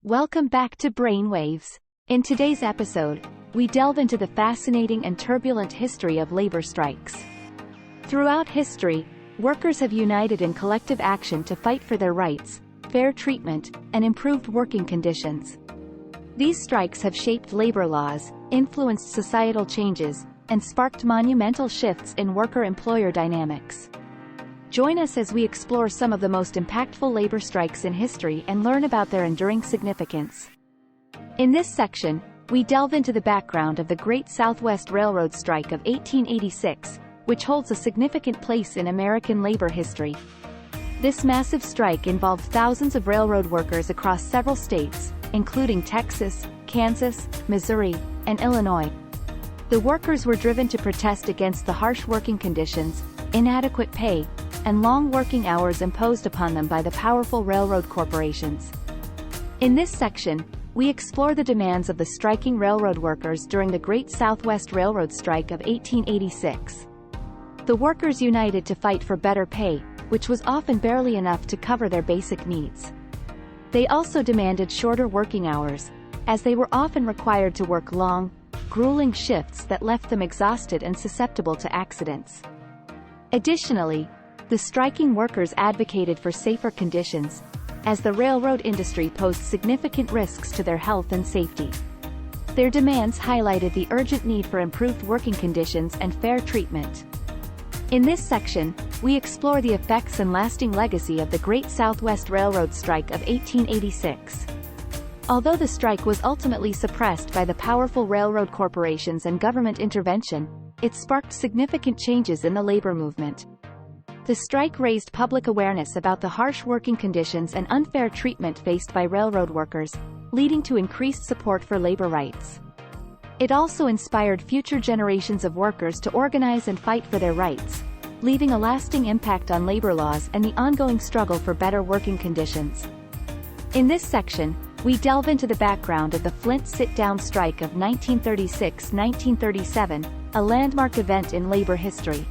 Welcome back to Brainwaves. In today's episode, we delve into the fascinating and turbulent history of labor strikes. Throughout history, workers have united in collective action to fight for their rights, fair treatment, and improved working conditions. These strikes have shaped labor laws, influenced societal changes, and sparked monumental shifts in worker-employer dynamics. Join us as we explore some of the most impactful labor strikes in history and learn about their enduring significance. In this section, we delve into the background of the Great Southwest Railroad Strike of 1886, which holds a significant place in American labor history. This massive strike involved thousands of railroad workers across several states, including Texas, Kansas, Missouri, and Illinois. The workers were driven to protest against the harsh working conditions, inadequate pay, and long working hours imposed upon them by the powerful railroad corporations. In this section, we explore the demands of the striking railroad workers during the Great Southwest Railroad Strike of 1886. The workers united to fight for better pay, which was often barely enough to cover their basic needs. They also demanded shorter working hours, as they were often required to work long, grueling shifts that left them exhausted and susceptible to accidents. Additionally, the striking workers advocated for safer conditions, as the railroad industry posed significant risks to their health and safety. Their demands highlighted the urgent need for improved working conditions and fair treatment. In this section, we explore the effects and lasting legacy of the Great Southwest Railroad Strike of 1886. Although the strike was ultimately suppressed by the powerful railroad corporations and government intervention, it sparked significant changes in the labor movement. The strike raised public awareness about the harsh working conditions and unfair treatment faced by railroad workers, leading to increased support for labor rights. It also inspired future generations of workers to organize and fight for their rights, leaving a lasting impact on labor laws and the ongoing struggle for better working conditions. In this section, we delve into the background of the Flint Sit-Down Strike of 1936-1937, a landmark event in labor history.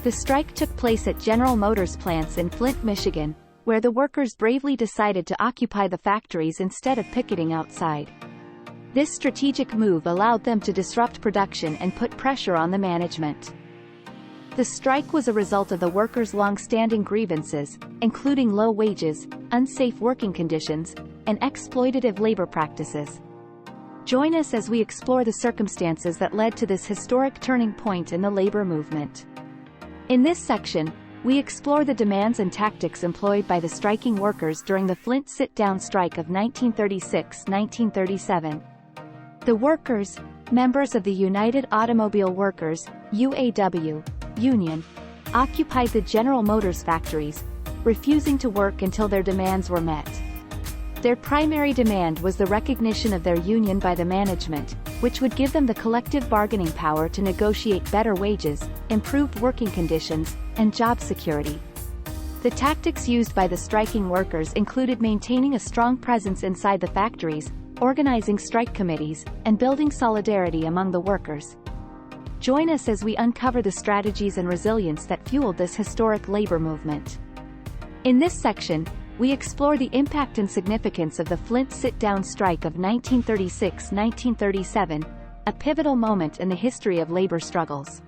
The strike took place at General Motors plants in Flint, Michigan, where the workers bravely decided to occupy the factories instead of picketing outside. This strategic move allowed them to disrupt production and put pressure on the management. The strike was a result of the workers' long-standing grievances, including low wages, unsafe working conditions, and exploitative labor practices. Join us as we explore the circumstances that led to this historic turning point in the labor movement. In this section, we explore the demands and tactics employed by the striking workers during the Flint Sit-Down Strike of 1936-1937. The workers, members of the United Automobile Workers (UAW) union, occupied the General Motors factories, refusing to work until their demands were met. Their primary demand was the recognition of their union by the management, which would give them the collective bargaining power to negotiate better wages, improved working conditions, and job security. The tactics used by the striking workers included maintaining a strong presence inside the factories, organizing strike committees, and building solidarity among the workers. Join us as we uncover the strategies and resilience that fueled this historic labor movement. In this section, we explore the impact and significance of the Flint Sit-Down Strike of 1936-1937, a pivotal moment in the history of labor struggles.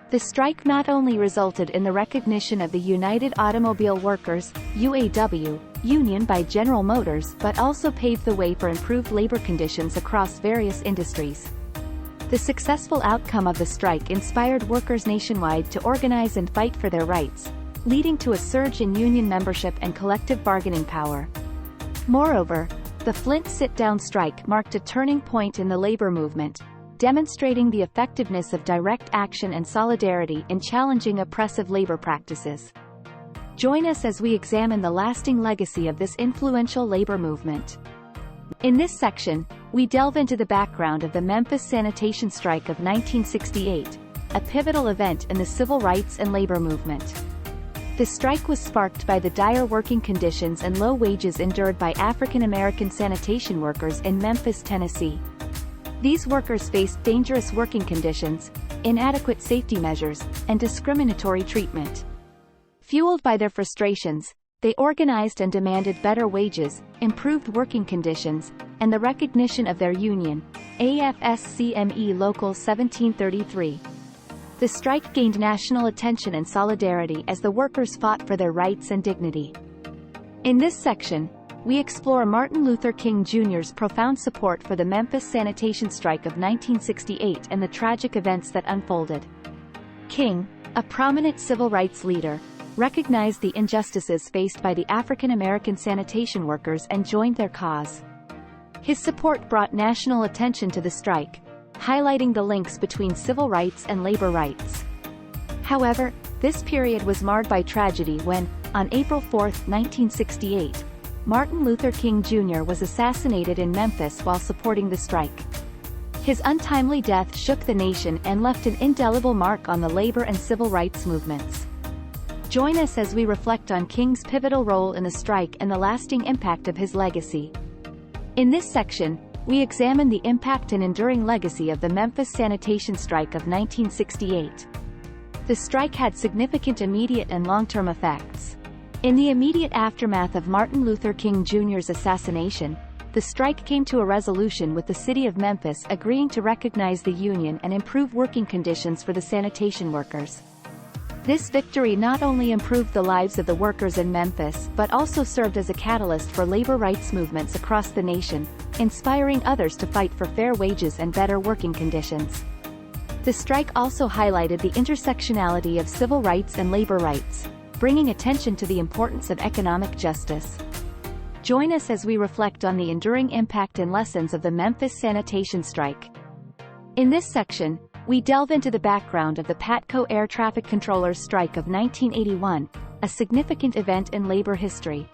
The strike not only resulted in the recognition of the United Automobile Workers (UAW) union by General Motors but also paved the way for improved labor conditions across various industries. The successful outcome of the strike inspired workers nationwide to organize and fight for their rights, leading to a surge in union membership and collective bargaining power. Moreover, the Flint Sit-Down Strike marked a turning point in the labor movement, demonstrating the effectiveness of direct action and solidarity in challenging oppressive labor practices. Join us as we examine the lasting legacy of this influential labor movement. In this section, we delve into the background of the Memphis Sanitation Strike of 1968, a pivotal event in the civil rights and labor movement. The strike was sparked by the dire working conditions and low wages endured by African American sanitation workers in Memphis, Tennessee. These workers faced dangerous working conditions, inadequate safety measures, and discriminatory treatment. Fueled by their frustrations, They organized and demanded better wages, improved working conditions, and the recognition of their union, AFSCME Local 1733. The strike gained national attention and solidarity as the workers fought for their rights and dignity. In this section, we explore Martin Luther King Jr.'s profound support for the Memphis sanitation strike of 1968 and the tragic events that unfolded. King, a prominent civil rights leader, recognized the injustices faced by the African American sanitation workers and joined their cause. His support brought national attention to the strike, highlighting the links between civil rights and labor rights. However, this period was marred by tragedy when, on April 4, 1968, Martin Luther King Jr. was assassinated in Memphis while supporting the strike. His untimely death shook the nation and left an indelible mark on the labor and civil rights movements. Join us as we reflect on King's pivotal role in the strike and the lasting impact of his legacy. In this section, we examine the impact and enduring legacy of the Memphis sanitation strike of 1968. The strike had significant immediate and long-term effects. In the immediate aftermath of Martin Luther King Jr.'s assassination, the strike came to a resolution with the city of Memphis agreeing to recognize the union and improve working conditions for the sanitation workers. This victory not only improved the lives of the workers in Memphis but also served as a catalyst for labor rights movements across the nation, inspiring others to fight for fair wages and better working conditions. The strike also highlighted the intersectionality of civil rights and labor rights, bringing attention to the importance of economic justice. Join us as we reflect on the enduring impact and lessons of the Memphis sanitation strike. In this section, we delve into the background of the PATCO air traffic controllers strike of 1981, a significant event in labor history.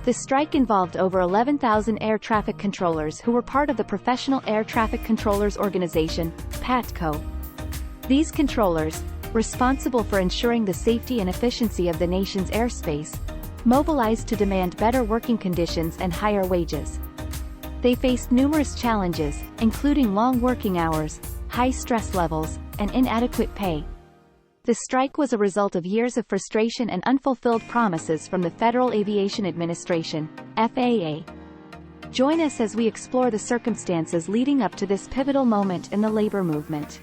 The strike involved over 11,000 air traffic controllers who were part of the Professional Air Traffic Controllers Organization, PATCO. These controllers, responsible for ensuring the safety and efficiency of the nation's airspace, mobilized to demand better working conditions and higher wages. They faced numerous challenges, including long working hours, high stress levels, and inadequate pay. The strike was a result of years of frustration and unfulfilled promises from the Federal Aviation Administration, FAA. Join us as we explore the circumstances leading up to this pivotal moment in the labor movement.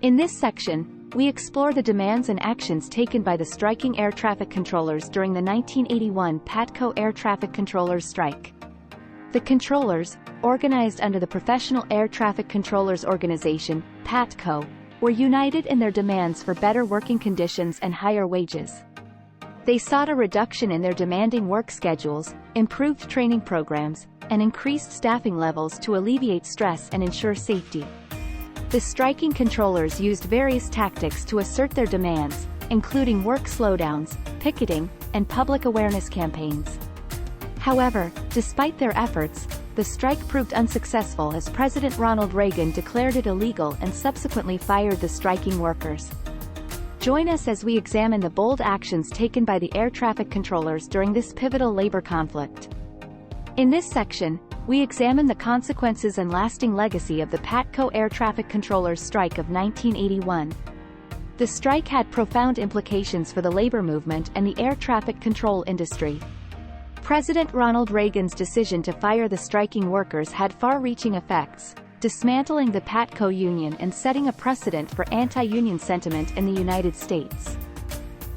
In this section, we explore the demands and actions taken by the striking air traffic controllers during the 1981 PATCO air traffic controllers strike. The controllers, organized under the Professional Air Traffic Controllers Organization, PATCO, were united in their demands for better working conditions and higher wages. They sought a reduction in their demanding work schedules, improved training programs, and increased staffing levels to alleviate stress and ensure safety. The striking controllers used various tactics to assert their demands, including work slowdowns, picketing, and public awareness campaigns. However, despite their efforts, the strike proved unsuccessful as President Ronald Reagan declared it illegal and subsequently fired the striking workers. Join us as we examine the bold actions taken by the air traffic controllers during this pivotal labor conflict. In this section, we examine the consequences and lasting legacy of the PATCO air traffic controllers strike of 1981. The strike had profound implications for the labor movement and the air traffic control industry. President Ronald Reagan's decision to fire the striking workers had far-reaching effects, dismantling the PATCO union and setting a precedent for anti-union sentiment in the United States.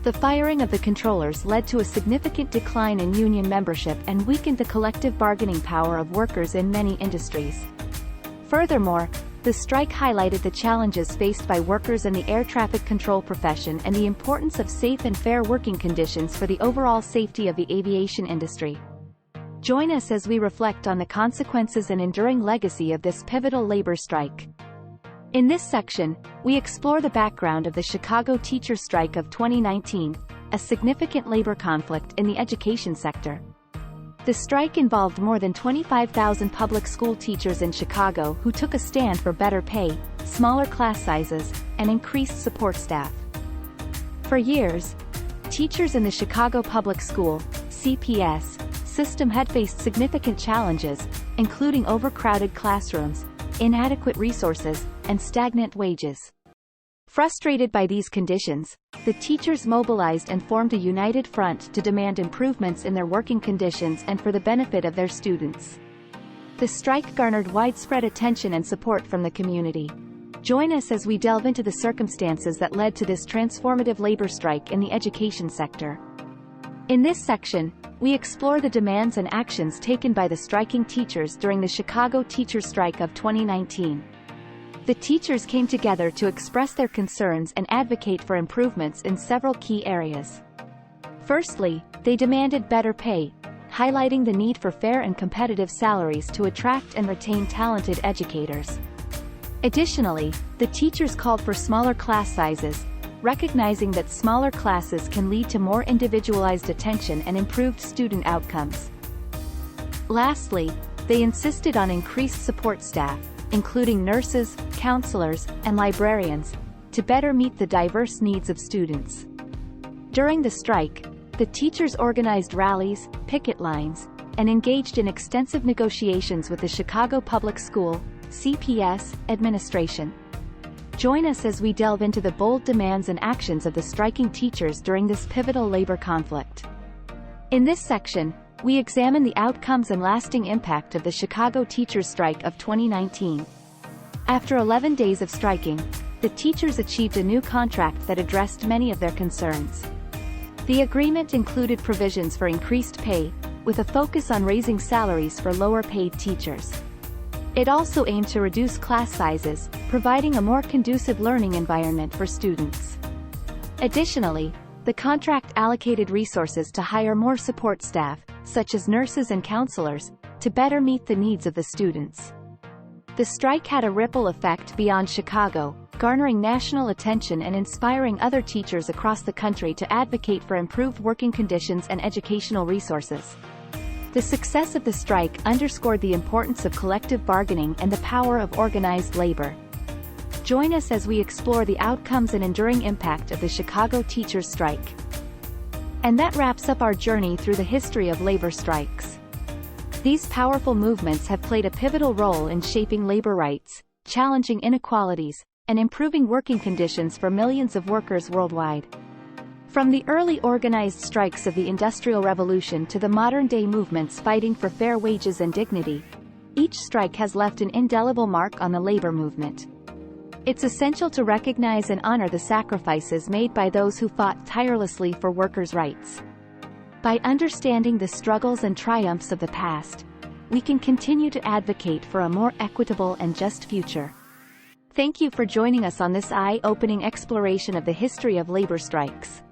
The firing of the controllers led to a significant decline in union membership and weakened the collective bargaining power of workers in many industries. Furthermore, the strike highlighted the challenges faced by workers in the air traffic control profession and the importance of safe and fair working conditions for the overall safety of the aviation industry. Join us as we reflect on the consequences and enduring legacy of this pivotal labor strike. In this section, we explore the background of the Chicago teacher strike of 2019, a significant labor conflict in the education sector. The strike involved more than 25,000 public school teachers in Chicago who took a stand for better pay, smaller class sizes, and increased support staff. For years, teachers in the Chicago Public School (CPS) system had faced significant challenges, including overcrowded classrooms, inadequate resources, and stagnant wages. Frustrated by these conditions, the teachers mobilized and formed a united front to demand improvements in their working conditions and for the benefit of their students. The strike garnered widespread attention and support from the community. Join us as we delve into the circumstances that led to this transformative labor strike in the education sector. In this section, we explore the demands and actions taken by the striking teachers during the Chicago teachers' strike of 2019. The teachers came together to express their concerns and advocate for improvements in several key areas. Firstly, they demanded better pay, highlighting the need for fair and competitive salaries to attract and retain talented educators. Additionally, the teachers called for smaller class sizes, recognizing that smaller classes can lead to more individualized attention and improved student outcomes. Lastly, they insisted on increased support staff, including nurses, counselors, and librarians, to better meet the diverse needs of students. During the strike, the teachers organized rallies, picket lines, and engaged in extensive negotiations with the Chicago Public School (CPS) administration. Join us as we delve into the bold demands and actions of the striking teachers during this pivotal labor conflict. In this section, we examine the outcomes and lasting impact of the Chicago teachers' strike of 2019. After 11 days of striking, the teachers achieved a new contract that addressed many of their concerns. The agreement included provisions for increased pay, with a focus on raising salaries for lower-paid teachers. It also aimed to reduce class sizes, providing a more conducive learning environment for students. Additionally, the contract allocated resources to hire more support staff, such as nurses and counselors, to better meet the needs of the students. The strike had a ripple effect beyond Chicago, garnering national attention and inspiring other teachers across the country to advocate for improved working conditions and educational resources. The success of the strike underscored the importance of collective bargaining and the power of organized labor. Join us as we explore the outcomes and enduring impact of the Chicago teachers' strike. And that wraps up our journey through the history of labor strikes. These powerful movements have played a pivotal role in shaping labor rights, challenging inequalities, and improving working conditions for millions of workers worldwide. From the early organized strikes of the Industrial Revolution to the modern-day movements fighting for fair wages and dignity, each strike has left an indelible mark on the labor movement. It's essential to recognize and honor the sacrifices made by those who fought tirelessly for workers' rights. By understanding the struggles and triumphs of the past, we can continue to advocate for a more equitable and just future. Thank you for joining us on this eye-opening exploration of the history of labor strikes.